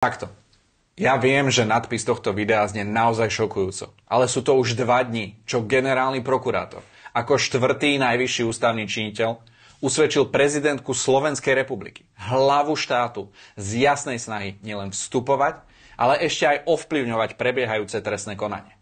Takto. Ja viem, že nadpis tohto videa znie naozaj šokujúco, ale sú to už 2 dni, čo generálny prokurátor, ako 4. najvyšší ústavný činiteľ, usvedčil prezidentku Slovenskej republiky, hlavu štátu, z jasnej snahy nielen vstupovať, ale ešte aj ovplyvňovať prebiehajúce trestné konanie.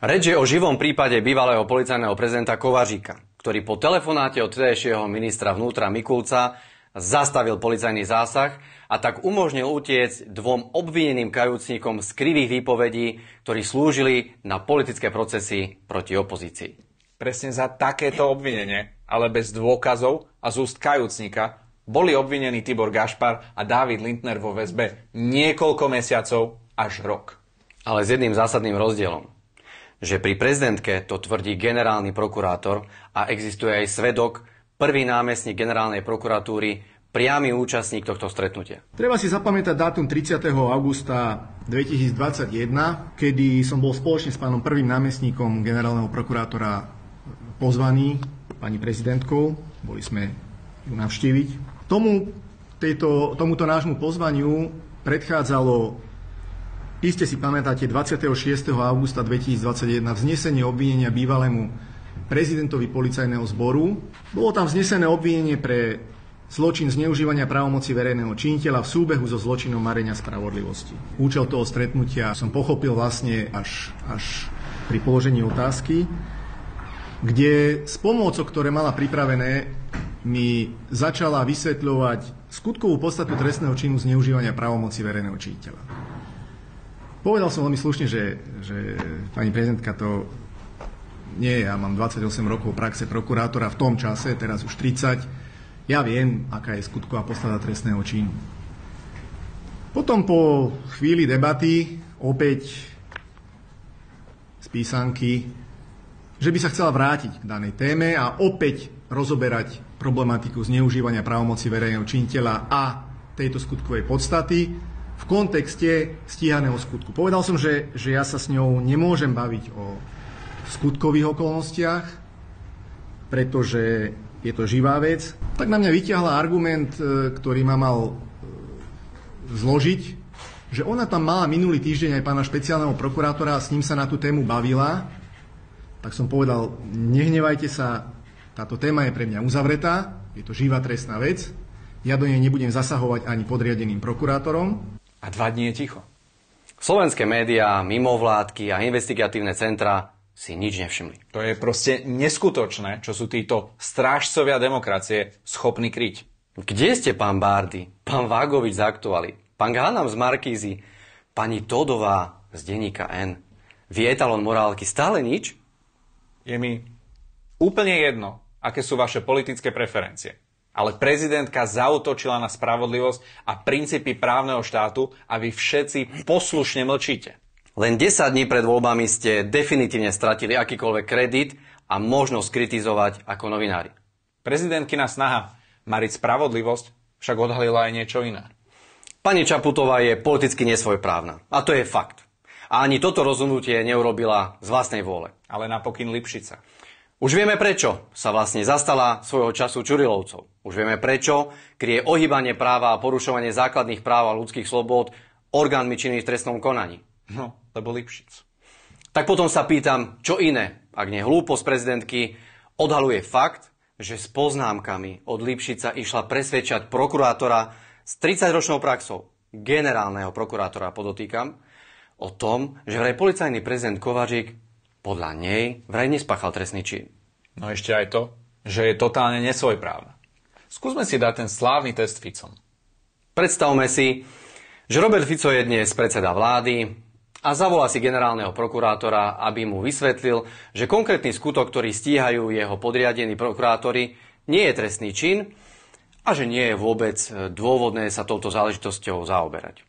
Reč je o živom prípade bývalého policajného prezidenta Kovaříka, ktorý po telefonáte od vtedajšieho ministra vnútra Mikulca zastavil policajný zásah a tak umožnil utiecť 2 obvineným kajúcnikom z krivých výpovedí, ktorí slúžili na politické procesy proti opozícii. Presne za takéto obvinenie, ale bez dôkazov a z úst kajúcnika, boli obvinení Tibor Gašpar a Dávid Lindner vo väzbe niekoľko mesiacov až rok. Ale s jedným zásadným rozdielom, že pri prezidentke to tvrdí generálny prokurátor a existuje aj svedok, prvý námestník generálnej prokuratúry, priamy účastník tohto stretnutia. Treba si zapamätať dátum 30. augusta 2021, kedy som bol spoločne s pánom prvým námestníkom generálneho prokurátora pozvaní pani prezidentkou. Boli sme ju navštíviť. Tomuto nášmu pozvaniu predchádzalo, iste si pamätáte, 26. augusta 2021 vznesenie obvinenia bývalému prezidentovi policajného zboru. Bolo tam vznesené obvinenie pre zločin zneužívania právomoci verejného činiteľa v súbehu so zločinom marenia spravodlivosti. Účel toho stretnutia som pochopil vlastne až pri položení otázky, kde s pomôcou, ktoré mala pripravené, mi začala vysvetľovať skutkovú podstatu trestného činu zneužívania právomoci verejného činiteľa. Povedal som veľmi slušne, že pani prezidentka, to nie, ja mám 28 rokov praxe prokurátora v tom čase, teraz už 30. Ja viem, aká je skutková podstata trestného činu. Potom po chvíli debaty, opäť z písanky, že by sa chcela vrátiť k danej téme a opäť rozoberať problematiku zneužívania právomoci verejného činiteľa a tejto skutkovej podstaty v kontexte stíhaného skutku. Povedal som, že ja sa s ňou nemôžem baviť o skutkových okolnostiach, pretože je to živá vec. Tak na mňa vyťahla argument, ktorý ma mal zložiť, že ona tam mala minulý týždeň aj pána špeciálneho prokurátora a s ním sa na tú tému bavila. Tak som povedal, nehnevajte sa, táto téma je pre mňa uzavretá, je to živá trestná vec, ja do nej nebudem zasahovať ani podriadeným prokurátorom. A 2 dní je ticho. Slovenské médiá, mimovládky a investigatívne centra si nič nevšimli. To je proste neskutočné, čo sú títo strážcovia demokracie schopní kryť. Kde ste, pán Bárdy, pán Vágovič z Aktualy, pán Hanam z Markízy, pani Todová z denníka N, vy etalon morálky, stále nič? Je mi úplne jedno, aké sú vaše politické preferencie. Ale prezidentka zaútočila na spravodlivosť a princípy právneho štátu a vy všetci poslušne mlčíte. Len 10 dní pred voľbami ste definitívne stratili akýkoľvek kredit a možnosť kritizovať ako novinári. Prezidentkina snaha mariť spravodlivosť však odhalila aj niečo iné. Pani Čaputová je politicky nesvojprávna. A to je fakt. A ani toto rozhodnutie neurobila z vlastnej vôle. Ale na pokyn Lipšica. Už vieme prečo sa vlastne zastala svojho času Čurilovcov. Už vieme prečo kryje ohýbanie práva a porušovanie základných práv a ľudských slobôd orgánmi činných v trestnom konaní. No, lebo Lipšic. Tak potom sa pýtam, čo iné, ak nie hlúposť prezidentky, odhaluje fakt, že s poznámkami od Lipšica išla presvedčať prokurátora s 30-ročnou praxou, generálneho prokurátora podotýkam, o tom, že vraj policajný prezident Kovařík podľa nej vraj nespáchal trestný čin. No ešte aj to, že je totálne nesvojprávna. Skúsme si dať ten slávny test Ficom. Predstavme si, že Robert Fico je dnes predseda vlády a zavolá si generálneho prokurátora, aby mu vysvetlil, že konkrétny skutok, ktorý stíhajú jeho podriadení prokurátori, nie je trestný čin a že nie je vôbec dôvodné sa touto záležitosťou zaoberať.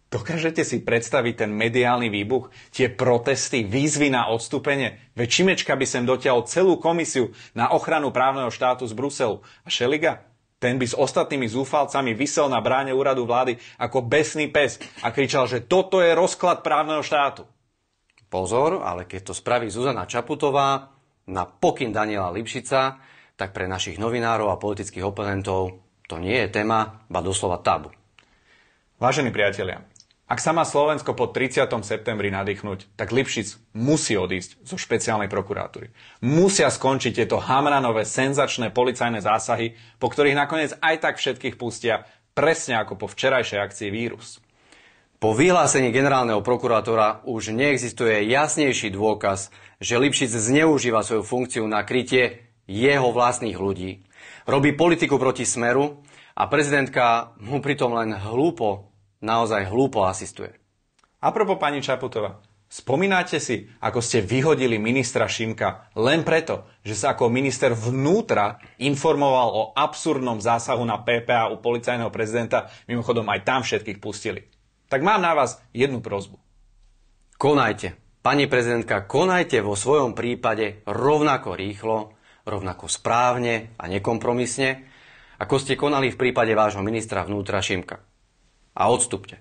Dokážete si predstaviť ten mediálny výbuch, tie protesty, výzvy na odstúpenie? Veď Šimečka by sem dotiahol celú komisiu na ochranu právneho štátu z Bruselu. A Šeliga? Ten by s ostatnými zúfalcami visel na bráne úradu vlády ako besný pes a kričal, že toto je rozklad právneho štátu. Pozor, ale keď to spraví Zuzana Čaputová na pokyn Daniela Lipšica, tak pre našich novinárov a politických oponentov to nie je téma, ba doslova tabu. Vážení priatelia, ak sa má Slovensko po 30. septembri nadýchnuť, tak Lipšic musí odísť zo špeciálnej prokuratúry. Musia skončiť tieto hamranové, senzačné policajné zásahy, po ktorých nakoniec aj tak všetkých pustia, presne ako po včerajšej akcii Vírus. Po vyhlásení generálneho prokurátora už neexistuje jasnejší dôkaz, že Lipšic zneužíva svoju funkciu na krytie jeho vlastných ľudí. Robí politiku proti Smeru a prezidentka mu pritom len naozaj hlúpo asistuje. Apropo pani Čaputová, spomínate si, ako ste vyhodili ministra Šimka len preto, že sa ako minister vnútra informoval o absurdnom zásahu na PPA u policajného prezidenta, mimochodom aj tam všetkých pustili. Tak mám na vás jednu prosbu. Konajte. Pani prezidentka, konajte vo svojom prípade rovnako rýchlo, rovnako správne a nekompromisne, ako ste konali v prípade vášho ministra vnútra Šimka. A odstupte.